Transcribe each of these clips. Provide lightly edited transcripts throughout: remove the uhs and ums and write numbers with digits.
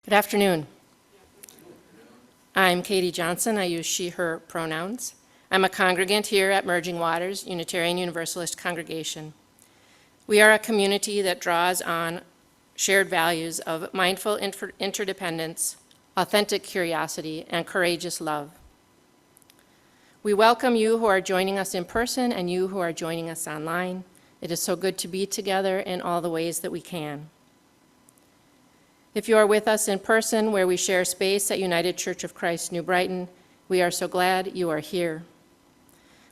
Good afternoon. I'm Katie Johnson. I use she, her pronouns. I'm a congregant here at Merging Waters Unitarian Universalist Congregation. We are a community that draws on shared values of mindful interdependence, authentic curiosity, and courageous love. We welcome you who are joining us in person and you who are joining us online. It is so good to be together in all the ways that we can. If you are with us in person where we share space at United Church of Christ, New Brighton, we are so glad you are here.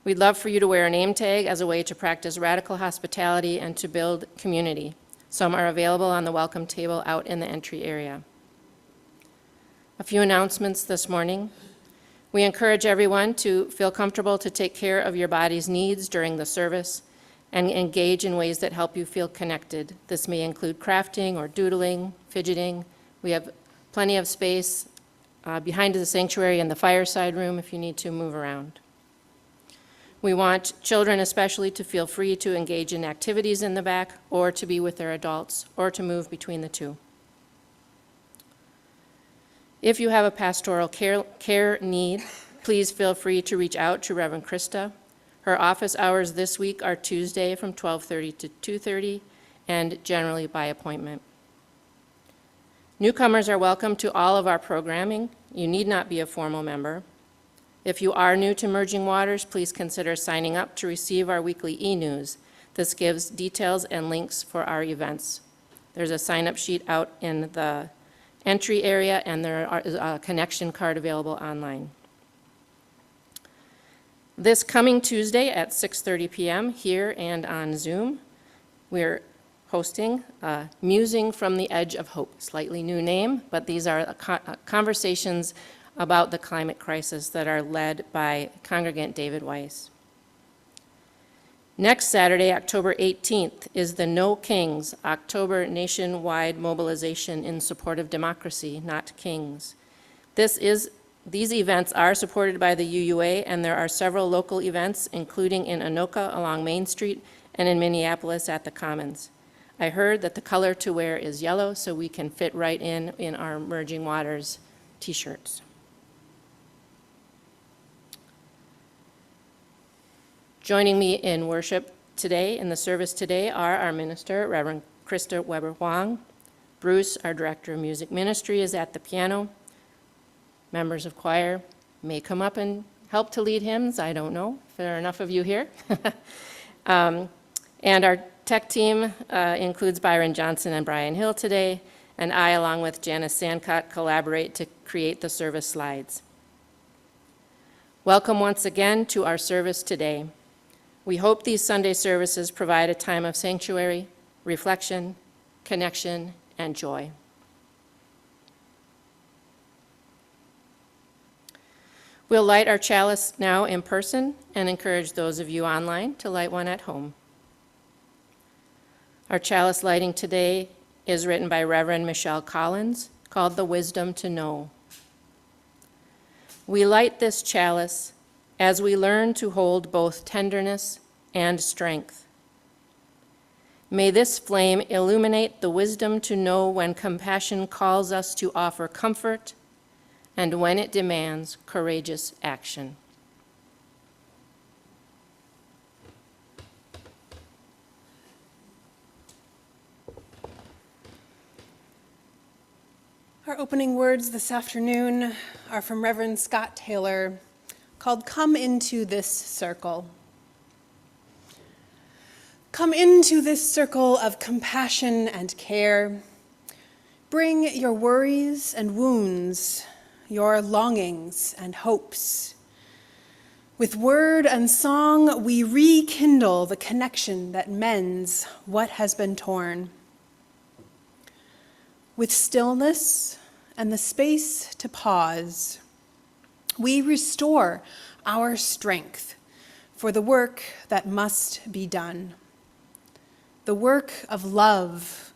We'd love for you to wear a name tag as a way to practice radical hospitality and to build community. Some are available on the welcome table out in the entry area. A few announcements this morning. We encourage everyone to feel comfortable to take care of your body's needs during the service and engage in ways that help you feel connected. This may include crafting or doodling, fidgeting. We have plenty of space behind the sanctuary in the fireside room if you need to move around. We want children especially to feel free to engage in activities in the back or to be with their adults or to move between the two. If you have a pastoral care need, please feel free to reach out to Reverend Krista. Her office hours this week are Tuesday from 12:30 to 2:30 and generally by appointment. Newcomers are welcome to all of our programming. You need not be a formal member. If you are new to Merging Waters, please consider signing up to receive our weekly e-news. This gives details and links for our events. There's a sign-up sheet out in the entry area, and there is a connection card available online. This coming Tuesday at 6:30 p.m. here and on Zoom, we're hosting Musing from the Edge of Hope. Slightly new name, but these are conversations about the climate crisis that are led by congregant David Weiss. Next Saturday, October 18th, is the No Kings October nationwide mobilization in support of democracy, not kings. These events are supported by the UUA, and there are several local events, including in Anoka along Main Street and in Minneapolis at the Commons. I heard that the color to wear is yellow, so we can fit right in our Merging Waters t-shirts. Joining me in worship today, in the service today, are our minister, Reverend Krista Weber Huang. Bruce, our director of music ministry, is at the piano. Members of choir may come up and help to lead hymns. I don't know if there are enough of you here. And our tech team includes Byron Johnson and Brian Hill today, and I, along with Janice Sandcott, collaborate to create the service slides. Welcome once again to our service today. We hope these Sunday services provide a time of sanctuary, reflection, connection, and joy. We'll light our chalice now in person and encourage those of you online to light one at home. Our chalice lighting today is written by Reverend Michelle Collins, called The Wisdom to Know. We light this chalice as we learn to hold both tenderness and strength. May this flame illuminate the wisdom to know when compassion calls us to offer comfort and when it demands courageous action. Our opening words this afternoon are from Reverend Scott Taylor, called Come Into This Circle. Come into this circle of compassion and care. Bring your worries and wounds, your longings and hopes. With word and song, we rekindle the connection that mends what has been torn. With stillness and the space to pause, we restore our strength for the work that must be done. The work of love,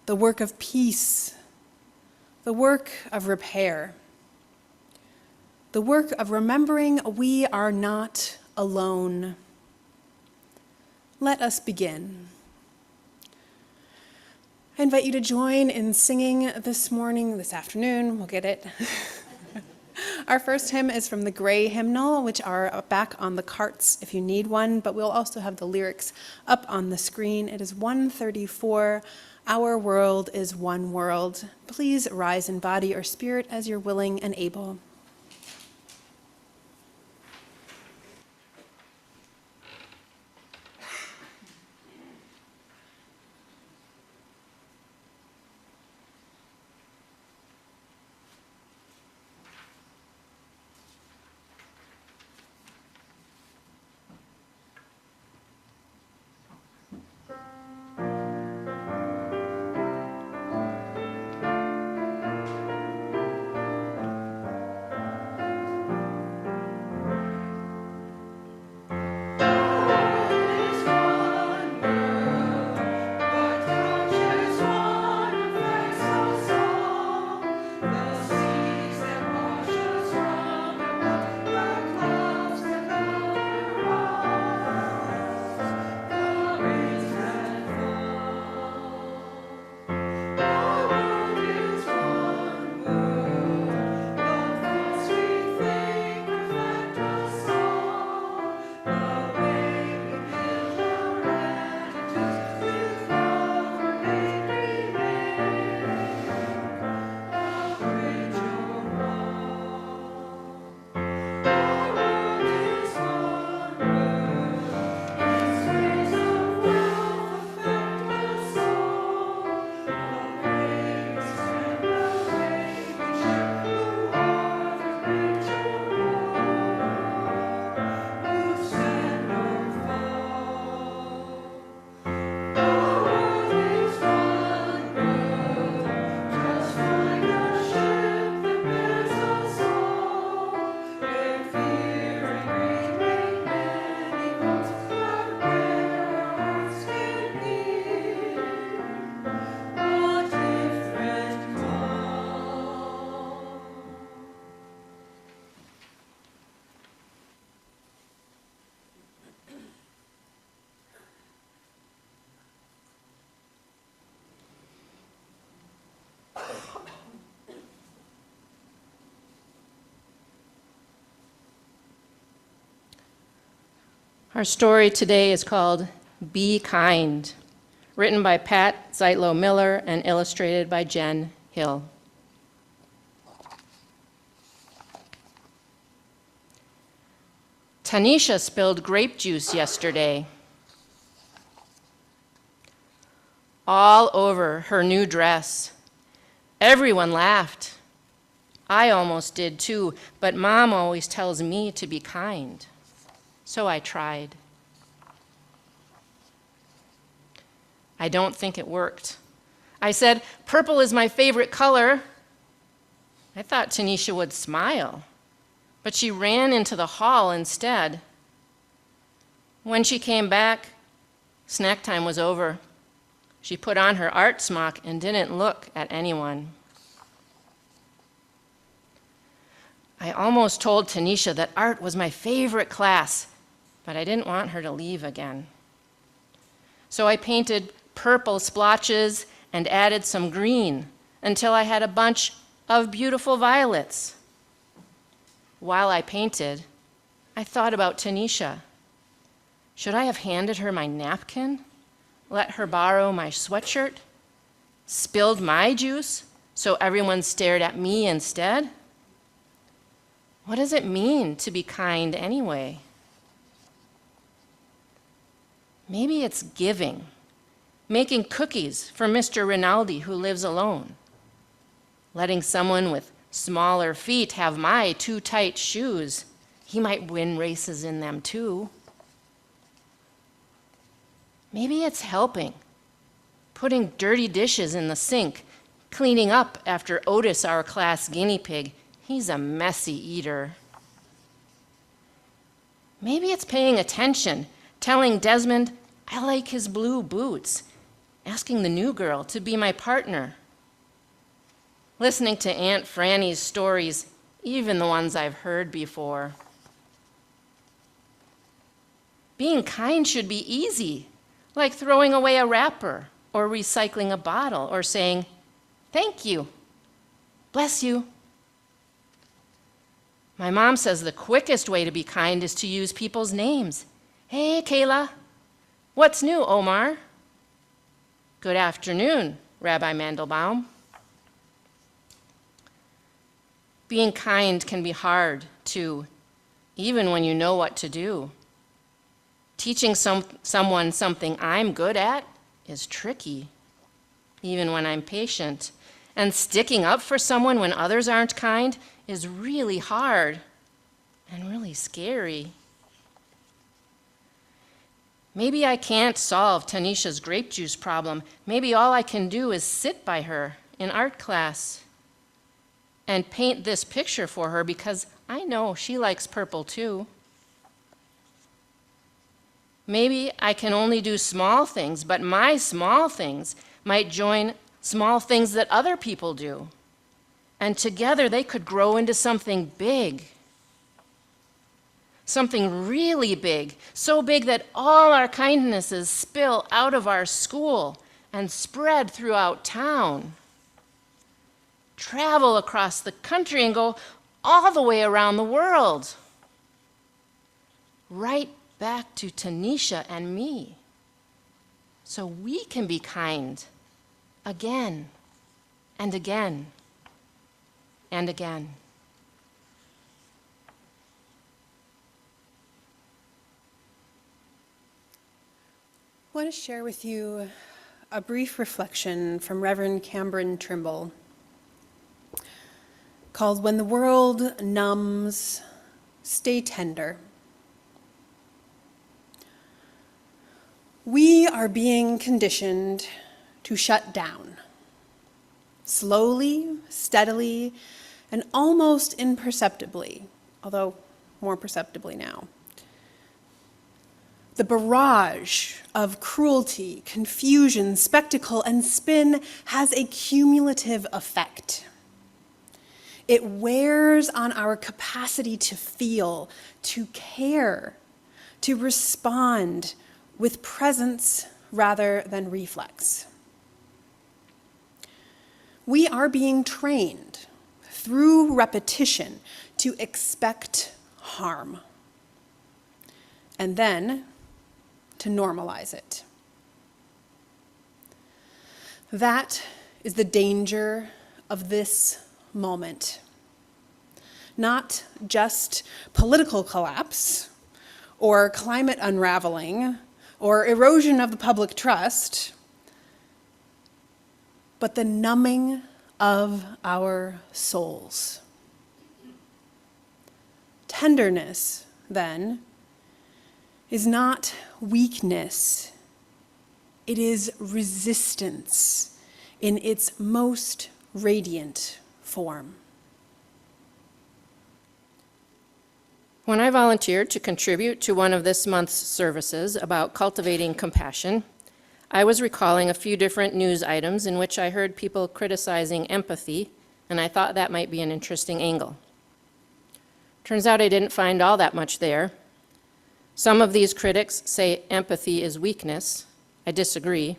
the work of peace, the work of repair, the work of remembering we are not alone. Let us begin. I invite you to join in singing this afternoon, we'll get it. Our first hymn is from the Gray Hymnal, which are back on the carts if you need one, but we'll also have the lyrics up on the screen. It is 134, Our World is One World. Please rise in body or spirit as you're willing and able. Our story today is called Be Kind, written by Pat Zeitlow Miller and illustrated by Jen Hill. Tanisha spilled grape juice yesterday, all over her new dress. Everyone laughed. I almost did too, but Mom always tells me to be kind. So I tried. I don't think it worked. I said, "Purple is my favorite color." I thought Tanisha would smile, but she ran into the hall instead. When she came back, snack time was over. She put on her art smock and didn't look at anyone. I almost told Tanisha that art was my favorite class, but I didn't want her to leave again. So I painted purple splotches and added some green until I had a bunch of beautiful violets. While I painted, I thought about Tanisha. Should I have handed her my napkin? Let her borrow my sweatshirt? Spilled my juice so everyone stared at me instead? What does it mean to be kind anyway? Maybe it's giving, making cookies for Mr. Rinaldi who lives alone, letting someone with smaller feet have my too tight shoes. He might win races in them too. Maybe it's helping, putting dirty dishes in the sink, cleaning up after Otis, our class guinea pig. He's a messy eater. Maybe it's paying attention, telling Desmond I like his blue boots, asking the new girl to be my partner, listening to Aunt Franny's stories, even the ones I've heard before. Being kind should be easy, like throwing away a wrapper or recycling a bottle, or saying, "Thank you, bless you." My mom says the quickest way to be kind is to use people's names. "Hey, Kayla. What's new, Omar?" "Good afternoon, Rabbi Mandelbaum." Being kind can be hard, too, even when you know what to do. Teaching someone something I'm good at is tricky, even when I'm patient. And sticking up for someone when others aren't kind is really hard and really scary. Maybe I can't solve Tanisha's grape juice problem. Maybe all I can do is sit by her in art class and paint this picture for her because I know she likes purple too. Maybe I can only do small things, but my small things might join small things that other people do. And together they could grow into something big. Something really big, so big that all our kindnesses spill out of our school and spread throughout town. Travel across the country and go all the way around the world. Right back to Tanisha and me, so we can be kind again and again and again. I want to share with you a brief reflection from Reverend Cameron Trimble called "When the World Numbs, Stay Tender." We are being conditioned to shut down, slowly, steadily, and almost imperceptibly, although more perceptibly now. The barrage of cruelty, confusion, spectacle, and spin has a cumulative effect. It wears on our capacity to feel, to care, to respond with presence rather than reflex. We are being trained through repetition to expect harm, and then to normalize it. That is the danger of this moment. Not just political collapse, or climate unraveling, or erosion of the public trust, but the numbing of our souls. Tenderness, then, is not weakness. It is resistance in its most radiant form. When I volunteered to contribute to one of this month's services about cultivating compassion, I was recalling a few different news items in which I heard people criticizing empathy, and I thought that might be an interesting angle. Turns out I didn't find all that much there. Some of these critics say empathy is weakness. I disagree.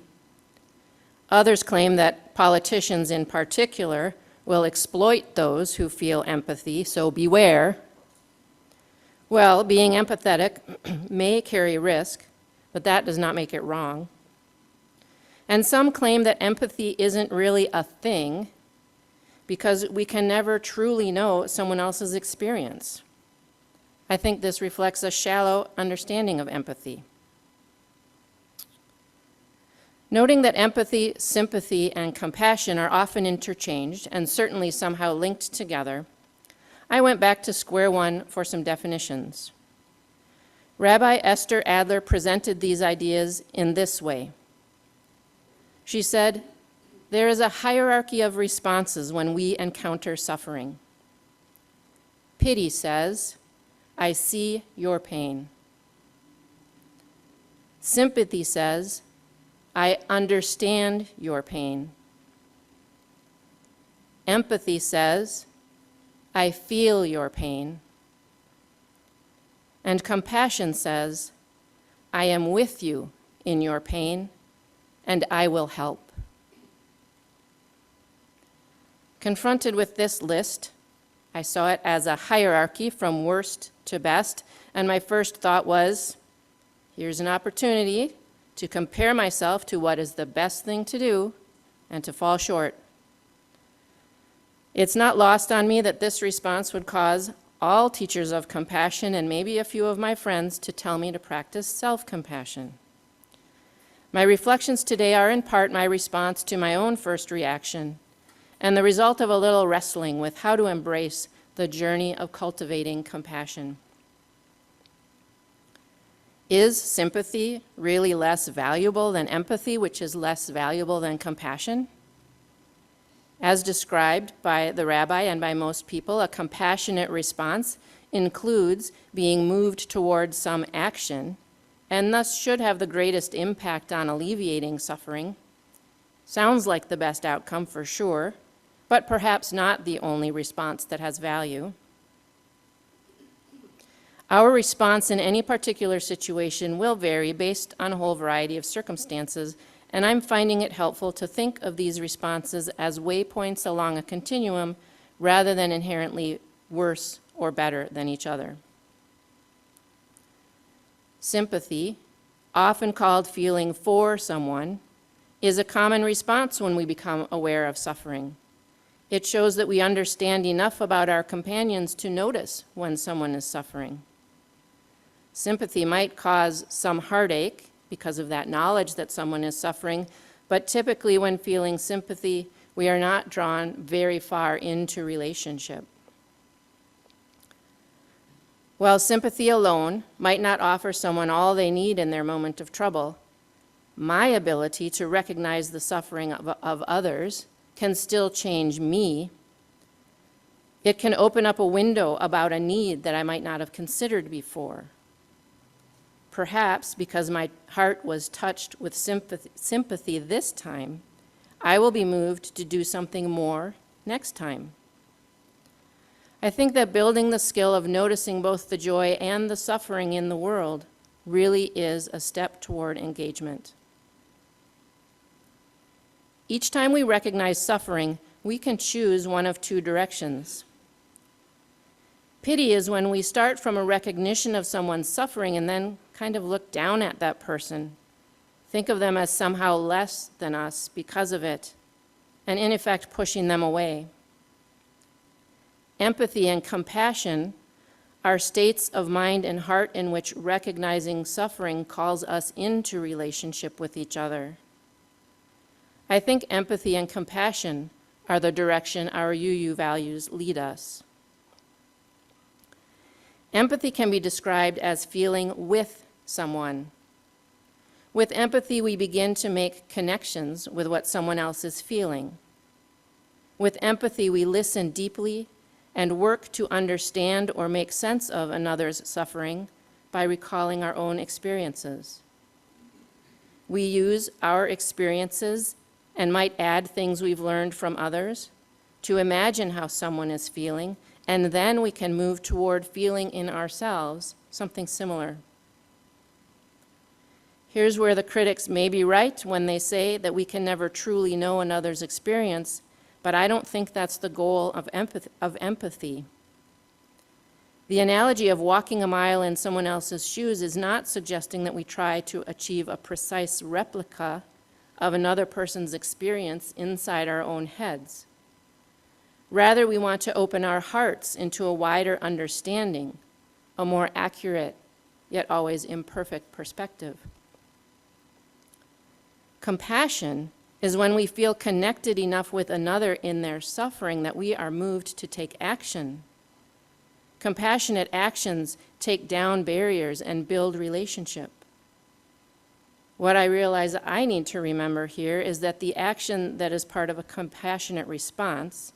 Others claim that politicians in particular will exploit those who feel empathy, so beware. Well, being empathetic may carry risk, but that does not make it wrong. And some claim that empathy isn't really a thing because we can never truly know someone else's experience. I think this reflects a shallow understanding of empathy. Noting that empathy, sympathy, and compassion are often interchanged and certainly somehow linked together, I went back to square one for some definitions. Rabbi Esther Adler presented these ideas in this way. She said, "There is a hierarchy of responses when we encounter suffering. Pity says, 'I see your pain.' Sympathy says, 'I understand your pain.' Empathy says, 'I feel your pain.' And compassion says, 'I am with you in your pain, and I will help. Confronted with this list, I saw it as a hierarchy from worst to best, and my first thought was, here's an opportunity to compare myself to what is the best thing to do and to fall short. It's not lost on me that this response would cause all teachers of compassion and maybe a few of my friends to tell me to practice self-compassion. My reflections today are in part my response to my own first reaction and the result of a little wrestling with how to embrace the journey of cultivating compassion. Is sympathy really less valuable than empathy, which is less valuable than compassion? As described by the rabbi and by most people, a compassionate response includes being moved toward some action and thus should have the greatest impact on alleviating suffering. Sounds like the best outcome for sure, but perhaps not the only response that has value. Our response in any particular situation will vary based on a whole variety of circumstances, and I'm finding it helpful to think of these responses as waypoints along a continuum rather than inherently worse or better than each other. Sympathy, often called feeling for someone, is a common response when we become aware of suffering. It shows that we understand enough about our companions to notice when someone is suffering. Sympathy might cause some heartache because of that knowledge that someone is suffering, but typically when feeling sympathy, we are not drawn very far into relationship. While sympathy alone might not offer someone all they need in their moment of trouble, my ability to recognize the suffering of others can still change me. It can open up a window about a need that I might not have considered before. Perhaps because my heart was touched with sympathy this time, I will be moved to do something more next time. I think that building the skill of noticing both the joy and the suffering in the world really is a step toward engagement. Each time we recognize suffering, we can choose one of two directions. Pity is when we start from a recognition of someone's suffering and then kind of look down at that person, think of them as somehow less than us because of it, and in effect pushing them away. Empathy and compassion are states of mind and heart in which recognizing suffering calls us into relationship with each other. I think empathy and compassion are the direction our UU values lead us. Empathy can be described as feeling with someone. With empathy, we begin to make connections with what someone else is feeling. With empathy, we listen deeply and work to understand or make sense of another's suffering by recalling our own experiences. We use our experiences and might add things we've learned from others to imagine how someone is feeling, and then we can move toward feeling in ourselves something similar. Here's where the critics may be right when they say that we can never truly know another's experience, but I don't think that's the goal of empathy. The analogy of walking a mile in someone else's shoes is not suggesting that we try to achieve a precise replica of another person's experience inside our own heads. Rather, we want to open our hearts into a wider understanding, a more accurate, yet always imperfect perspective. Compassion is when we feel connected enough with another in their suffering that we are moved to take action. Compassionate actions take down barriers and build relationship. What I realize I need to remember here is that the action that is part of a compassionate response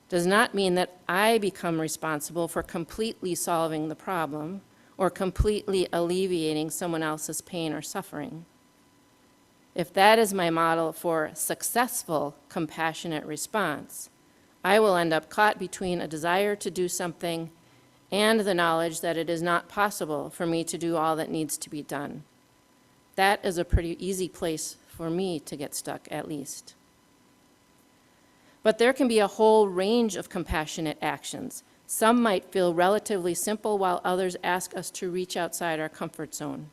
does not mean that I become responsible for completely solving the problem or completely alleviating someone else's pain or suffering. If that is my model for successful compassionate response, I will end up caught between a desire to do something and the knowledge that it is not possible for me to do all that needs to be done. That is a pretty easy place for me to get stuck, at least. But there can be a whole range of compassionate actions. Some might feel relatively simple, while others ask us to reach outside our comfort zone.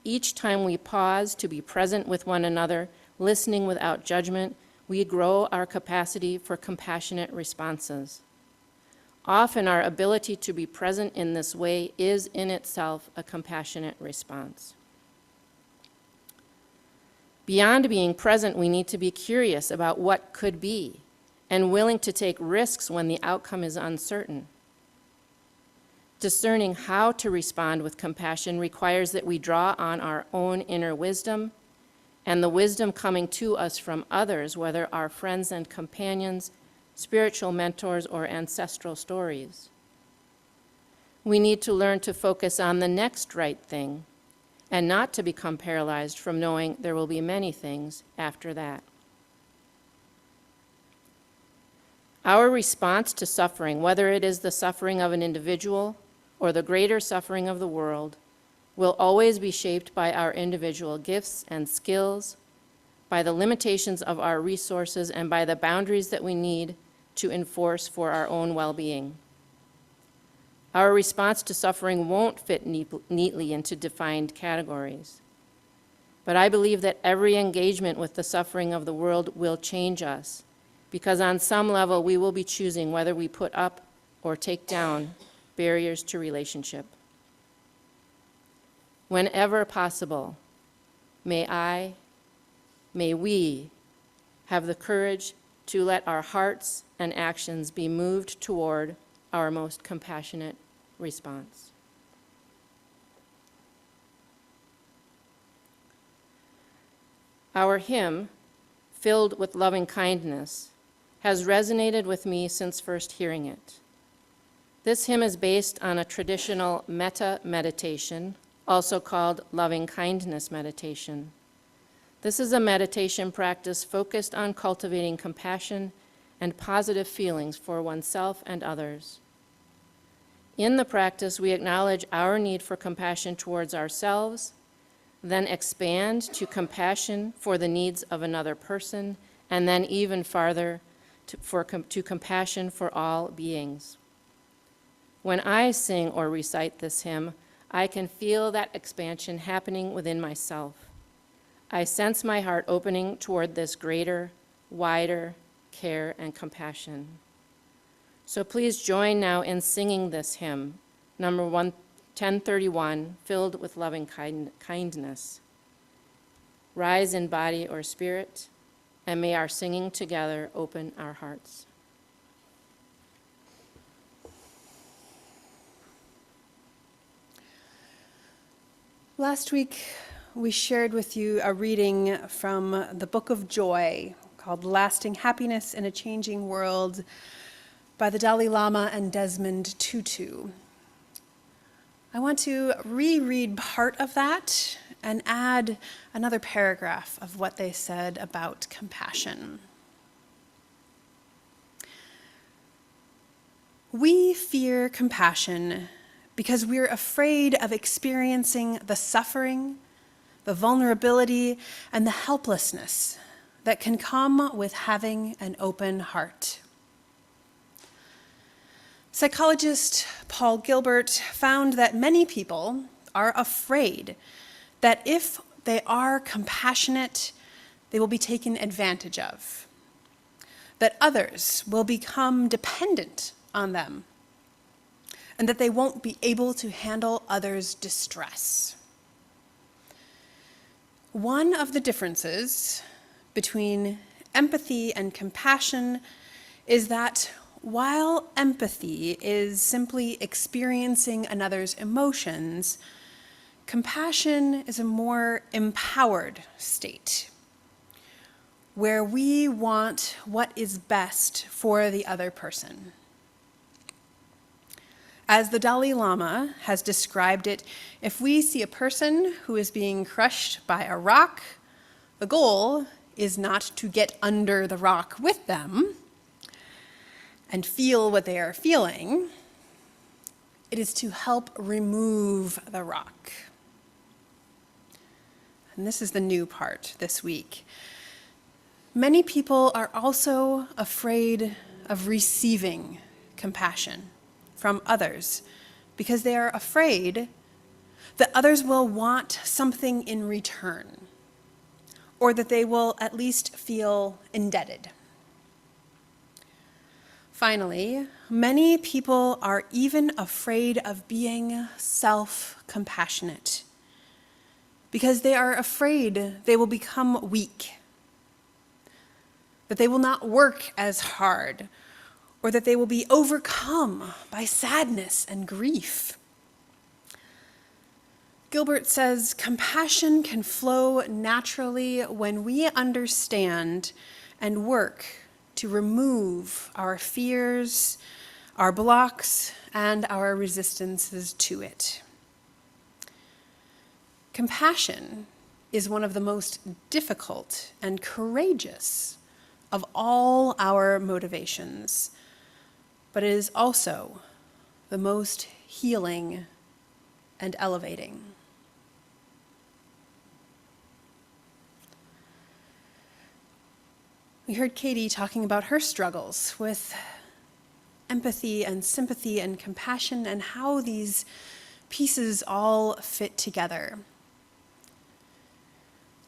Each time we pause to be present with one another, listening without judgment, we grow our capacity for compassionate responses. Often our ability to be present in this way is in itself a compassionate response. Beyond being present, we need to be curious about what could be and willing to take risks when the outcome is uncertain. Discerning how to respond with compassion requires that we draw on our own inner wisdom and the wisdom coming to us from others, whether our friends and companions, spiritual mentors, or ancestral stories. We need to learn to focus on the next right thing and not to become paralyzed from knowing there will be many things after that. Our response to suffering, whether it is the suffering of an individual or the greater suffering of the world, will always be shaped by our individual gifts and skills, by the limitations of our resources, and by the boundaries that we need to enforce for our own well-being. Our response to suffering won't fit neatly into defined categories. But I believe that every engagement with the suffering of the world will change us, because on some level we will be choosing whether we put up or take down barriers to relationship. Whenever possible, may we have the courage to let our hearts and actions be moved toward our most compassionate response. Our hymn, Filled with Loving Kindness, has resonated with me since first hearing it. This hymn is based on a traditional metta meditation, also called loving kindness meditation. This is a meditation practice focused on cultivating compassion and positive feelings for oneself and others. In the practice, we acknowledge our need for compassion towards ourselves, then expand to compassion for the needs of another person, and then even farther to compassion for all beings. When I sing or recite this hymn, I can feel that expansion happening within myself. I sense my heart opening toward this greater, wider care and compassion. So please join now in singing this hymn, number 1031, Filled with Loving Kindness. Rise in body or spirit, and may our singing together open our hearts. Last week, we shared with you a reading from the Book of Joy called Lasting Happiness in a Changing World by the Dalai Lama and Desmond Tutu. I want to reread part of that and add another paragraph of what they said about compassion. We fear compassion because we're afraid of experiencing the suffering, the vulnerability, and the helplessness that can come with having an open heart. Psychologist Paul Gilbert found that many people are afraid that if they are compassionate, they will be taken advantage of, that others will become dependent on them, and that they won't be able to handle others' distress. One of the differences between empathy and compassion is that while empathy is simply experiencing another's emotions, compassion is a more empowered state, where we want what is best for the other person. As the Dalai Lama has described it, if we see a person who is being crushed by a rock, the goal is not to get under the rock with them and feel what they are feeling. It is to help remove the rock. and this is the new part this week, many people are also afraid of receiving compassion from others because they are afraid that others will want something in return, or that they will at least feel indebted. Finally, many people are even afraid of being self-compassionate because they are afraid they will become weak, that they will not work as hard, or that they will be overcome by sadness and grief. Gilbert says, compassion can flow naturally when we understand and work to remove our fears, our blocks, and our resistances to it. Compassion is one of the most difficult and courageous of all our motivations, but it is also the most healing and elevating. We heard Katie talking about her struggles with empathy and sympathy and compassion and how these pieces all fit together.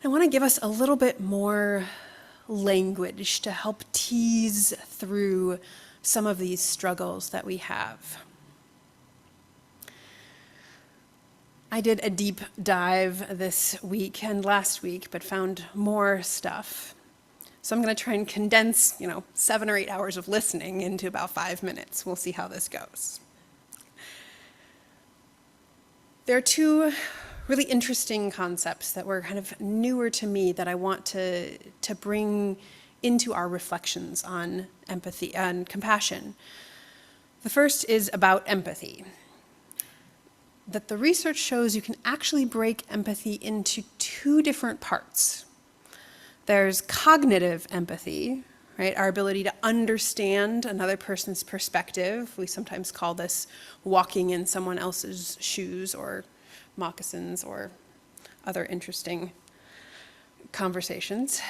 I want to give us a little bit more language to help tease through some of these struggles that we have. I did a deep dive this week and last week, but found more stuff. So I'm going to try and condense, 7 or 8 hours of listening into about 5 minutes. We'll see how this goes. There are 2 really interesting concepts that were kind of newer to me that I want to bring into our reflections on empathy and compassion. The first is about empathy. That the research shows you can actually break empathy into 2 different parts. There's cognitive empathy, right? Our ability to understand another person's perspective. We sometimes call this walking in someone else's shoes or moccasins or other interesting conversations.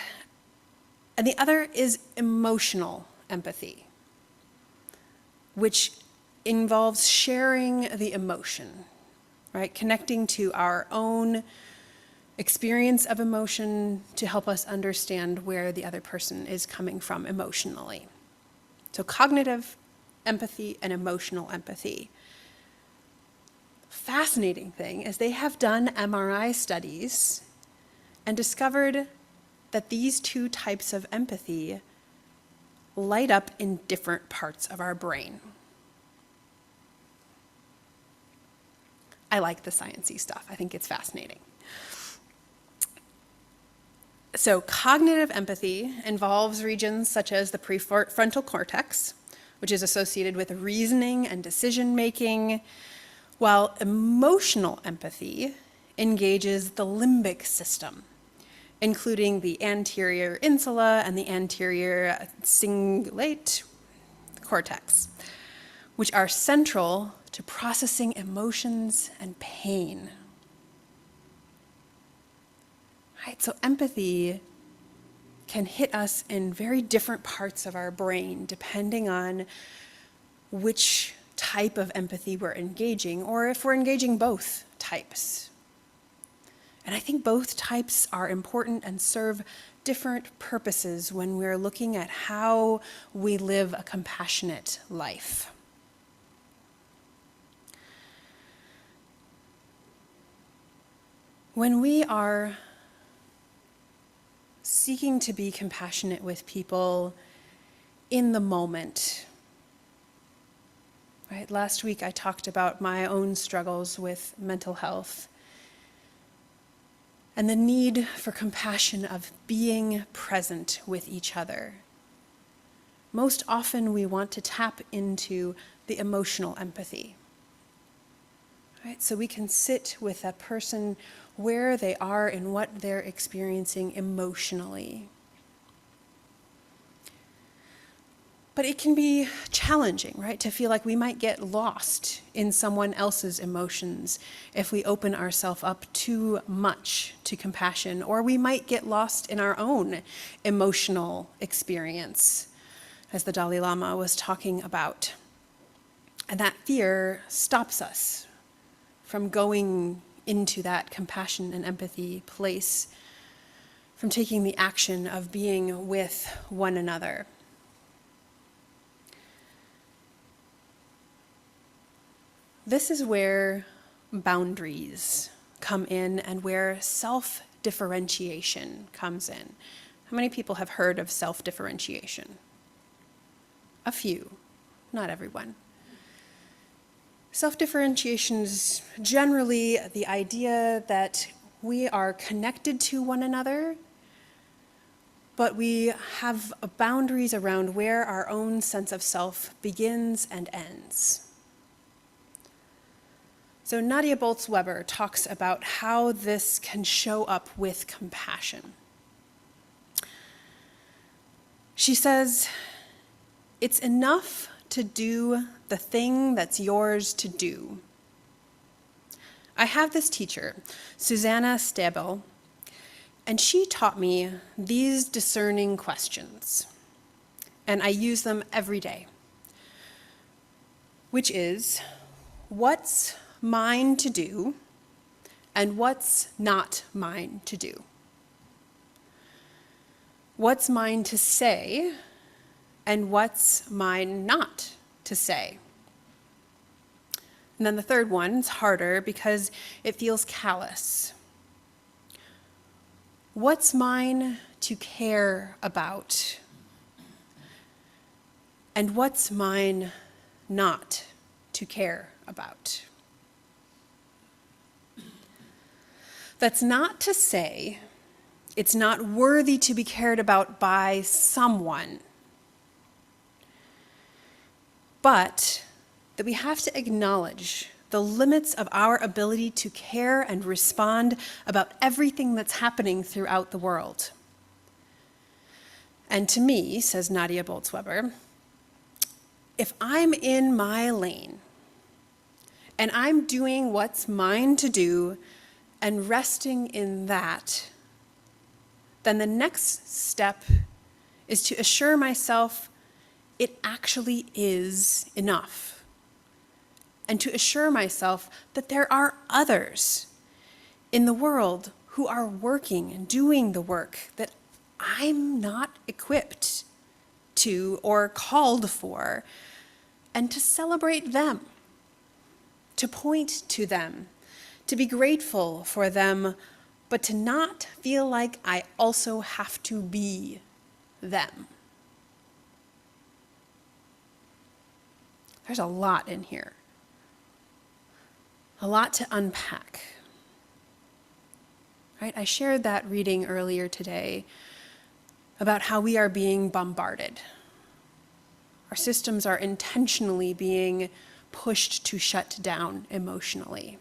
And the other is emotional empathy, which involves sharing the emotion, right? Connecting to our own experience of emotion to help us understand where the other person is coming from emotionally. So cognitive empathy and emotional empathy. Fascinating thing is they have done MRI studies and discovered that these 2 types of empathy light up in different parts of our brain. I like the sciencey stuff. I think it's fascinating. So cognitive empathy involves regions such as the prefrontal cortex, which is associated with reasoning and decision-making, while emotional empathy engages the limbic system, including the anterior insula and the anterior cingulate cortex, which are central to processing emotions and pain. Right, so empathy can hit us in very different parts of our brain depending on which type of empathy we're engaging, or if we're engaging both types. And I think both types are important and serve different purposes when we're looking at how we live a compassionate life. When we are seeking to be compassionate with people in the moment, right? Last week I talked about my own struggles with mental health and the need for compassion of being present with each other. Most often we want to tap into the emotional empathy. Right? So we can sit with that person where they are and what they're experiencing emotionally. But it can be challenging, right, to feel like we might get lost in someone else's emotions if we open ourselves up too much to compassion, or we might get lost in our own emotional experience, as the Dalai Lama was talking about. And that fear stops us from going into that compassion and empathy place, from taking the action of being with one another. This is where boundaries come in and where self-differentiation comes in. How many people have heard of self-differentiation? A few, not everyone. Self-differentiation is generally the idea that we are connected to one another, but we have boundaries around where our own sense of self begins and ends. So Nadia Bolz-Weber talks about how this can show up with compassion. She says, it's enough to do the thing that's yours to do. I have this teacher, Susanna Stabel, and she taught me these discerning questions, and I use them every day, which is, what's mine to do, and what's not mine to do? What's mine to say, and what's mine not to say? And then the third one is harder because it feels callous. What's mine to care about, and what's mine not to care about? That's not to say it's not worthy to be cared about by someone, but that we have to acknowledge the limits of our ability to care and respond about everything that's happening throughout the world. And to me, says Nadia Bolz-Weber, if I'm in my lane and I'm doing what's mine to do and resting in that, then the next step is to assure myself it actually is enough, and to assure myself that there are others in the world who are working and doing the work that I'm not equipped to or called for, and to celebrate them, to point to them, to be grateful for them, but to not feel like I also have to be them. There's a lot in here, a lot to unpack. Right? I shared that reading earlier today about how we are being bombarded. Our systems are intentionally being pushed to shut down emotionally.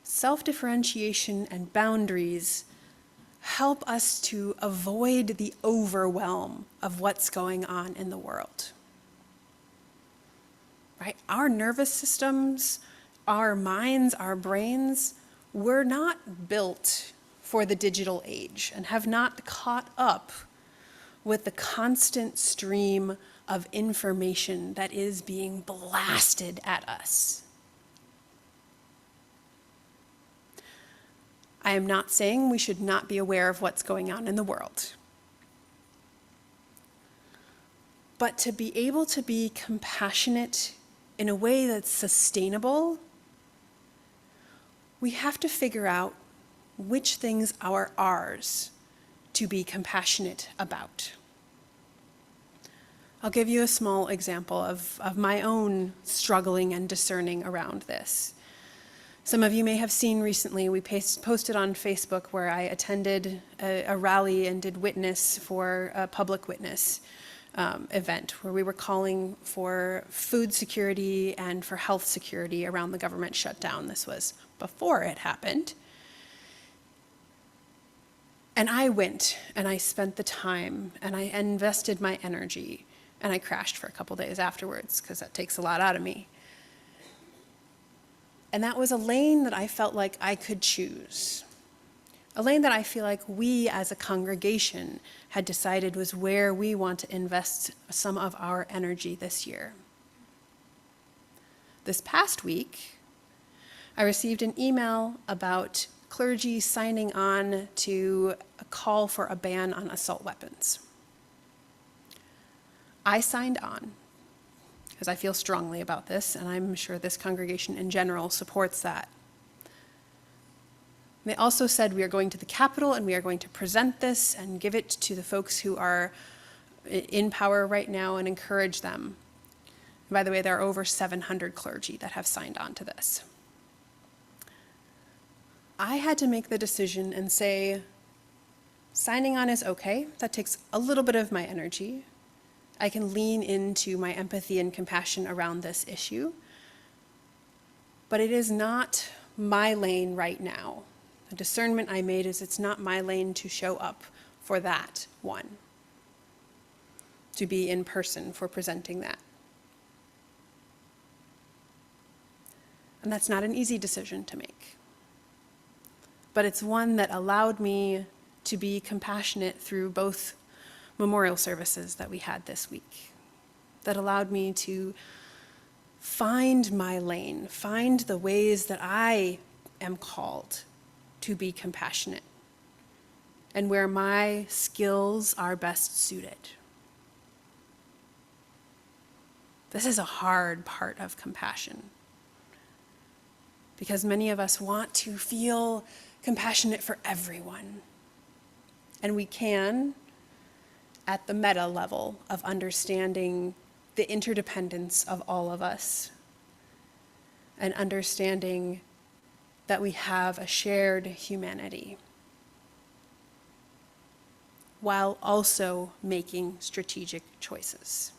Self-differentiation and boundaries help us to avoid the overwhelm of what's going on in the world. Right? Our nervous systems, our minds, our brains, were not built for the digital age and have not caught up with the constant stream of information that is being blasted at us. I am not saying we should not be aware of what's going on in the world. But to be able to be compassionate in a way that's sustainable, we have to figure out which things are ours to be compassionate about. I'll give you a small example of my own struggling and discerning around this. Some of you may have seen recently, we posted on Facebook where I attended a rally and did witness for a public witness event where we were calling for food security and for health security around the government shutdown. This was before it happened. And I went and I spent the time and I invested my energy and I crashed for a couple days afterwards because that takes a lot out of me. And that was a lane that I felt like I could choose. A lane that I feel like we as a congregation had decided was where we want to invest some of our energy this year. This past week, I received an email about clergy signing on to a call for a ban on assault weapons. I signed on because I feel strongly about this, and I'm sure this congregation in general supports that. They also said we are going to the Capitol and we are going to present this and give it to the folks who are in power right now and encourage them. And by the way, there are over 700 clergy that have signed on to this. I had to make the decision and say, signing on is okay. That takes a little bit of my energy. I can lean into my empathy and compassion around this issue. But it is not my lane right now. The discernment I made is it's not my lane to show up for that one, to be in person for presenting that. And that's not an easy decision to make. But it's one that allowed me to be compassionate through both memorial services that we had this week, that allowed me to find my lane, find the ways that I am called to be compassionate, and where my skills are best suited. This is a hard part of compassion, because many of us want to feel compassionate for everyone. And we can, at the meta level of understanding the interdependence of all of us, and understanding that we have a shared humanity, while also making strategic choices.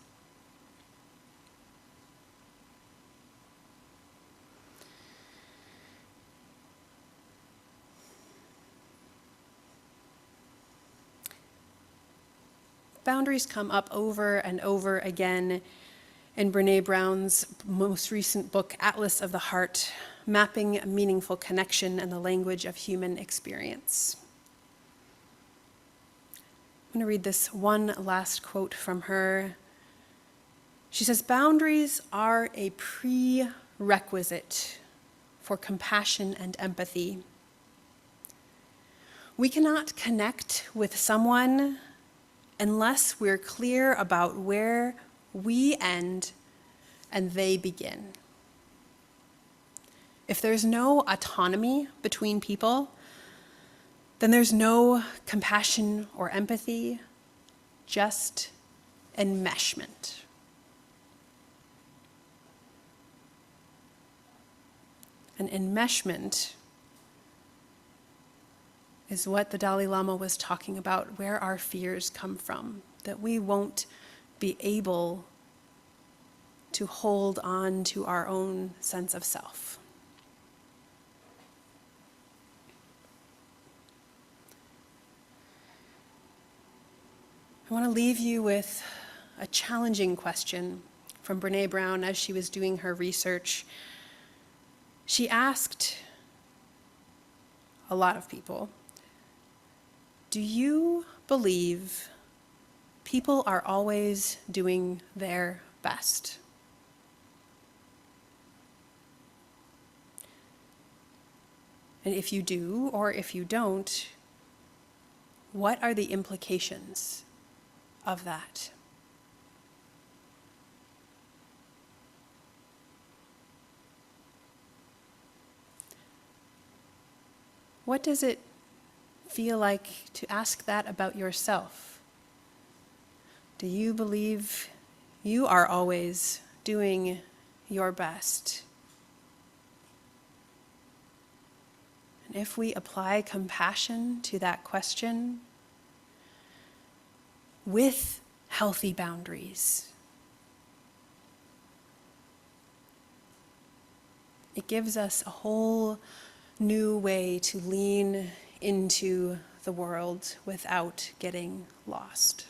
Boundaries come up over and over again in Brené Brown's most recent book, Atlas of the Heart, Mapping Meaningful Connection and the Language of Human Experience. I'm going to read this one last quote from her. She says, "Boundaries are a prerequisite for compassion and empathy. We cannot connect with someone unless we're clear about where we end and they begin. If there's no autonomy between people, then there's no compassion or empathy, just enmeshment." And enmeshment is what the Dalai Lama was talking about, where our fears come from, that we won't be able to hold on to our own sense of self. I want to leave you with a challenging question from Brené Brown as she was doing her research. She asked a lot of people, do you believe people are always doing their best? And if you do, or if you don't, what are the implications of that? What does it feel like to ask that about yourself? Do you believe you are always doing your best? And if we apply compassion to that question with healthy boundaries, it gives us a whole new way to lean into the the world without getting lost.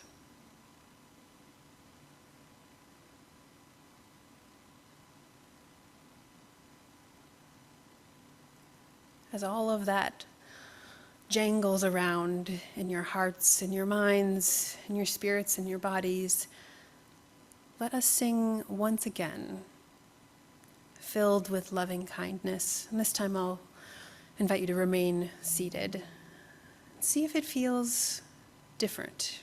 As all of that jangles around in your hearts, in your minds, in your spirits, in your bodies, let us sing once again, filled with loving kindness. And this time I'll invite you to remain seated. See if it feels different.